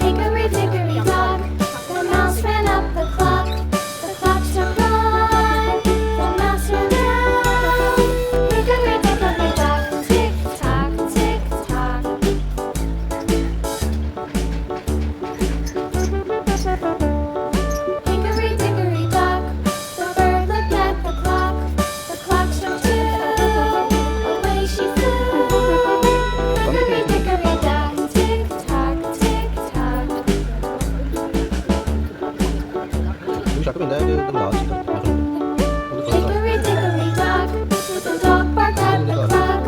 Hickory dickory dock, the mouse ran up the clock. The clock struck one, the mouse ran down. Hickory dickory dock, tick tock, tick tock. Hickory dickory dock, the bird looked at the clock. The clock struck two, away she flew. Hickory dickory dock, tick tock, tick tock. Lui sa cái mình đã lo gì đâu. Hickory dickory dock, the dog barked at the clock.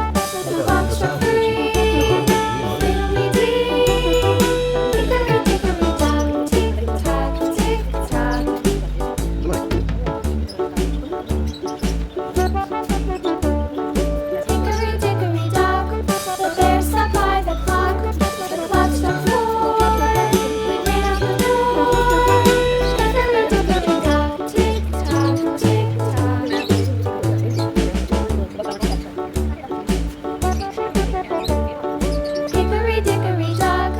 The clock struck three, fiddly dee. Hickory dickory dock, tick tock, tick tock. Hickory dickory dock, the bear sat by the clock. The clock struck four, we ran out the door. Hickory dickory dock, tick tock, tick tock. Hickory dickory dock,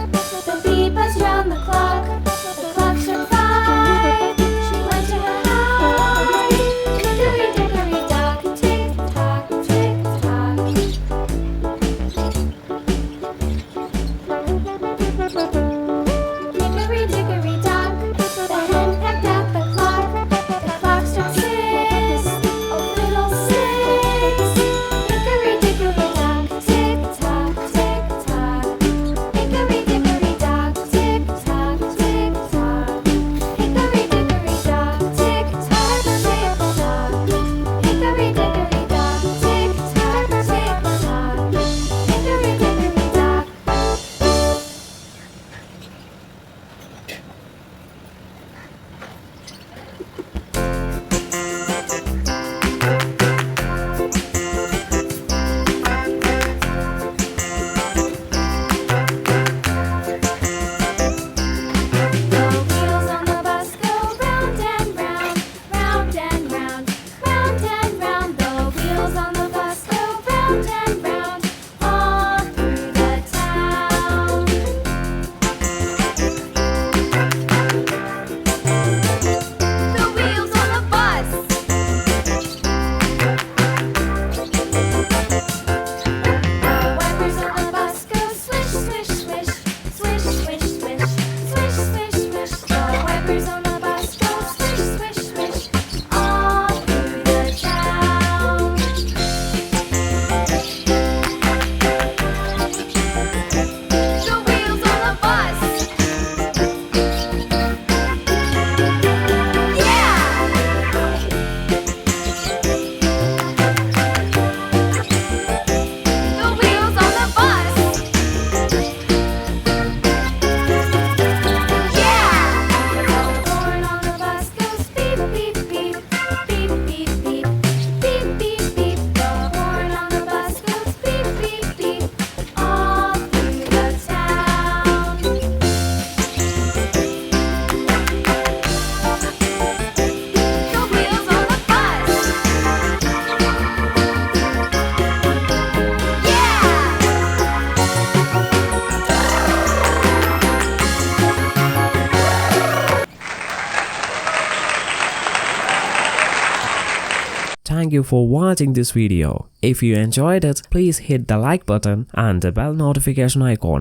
the bee buzzed round the clock. The clock struck five, she went to her hive. Hickory dickory dock, tick tock, tick tock. Hickory dickory dock, the hen pecked at the clock. The clock struck six, oh fiddlesticks. Hickory dickory dock, tick tock, tick tock. Hickory dickory dock, tick tock, tick tock. Hickory dickory dock, tick tock, tick tock. Hickory dickory dock, tick tock, tick tock. Hickory dickory dock. The wheels on the bus go round and round, round and round, round and round. The wheels on the bus go round and round, all through the town. The wheels on the bus. The wipers on the bus go swish, swish, swish, swish, swish, swish, swish, swish, swish. The wipers on the bus go swish, swish, swish, all through the town. The wheels on the bus. Yeah! The wheels on the bus. Yeah! The horn on the bus goes beep, beep, beep, beep, beep, beep, beep, beep, beep. The horn on the bus goes beep, beep, beep, all through the town. The wheels on the bus. Yeah! Thank you for watching this video. If you enjoyed it, please hit the like button and the bell notification icon.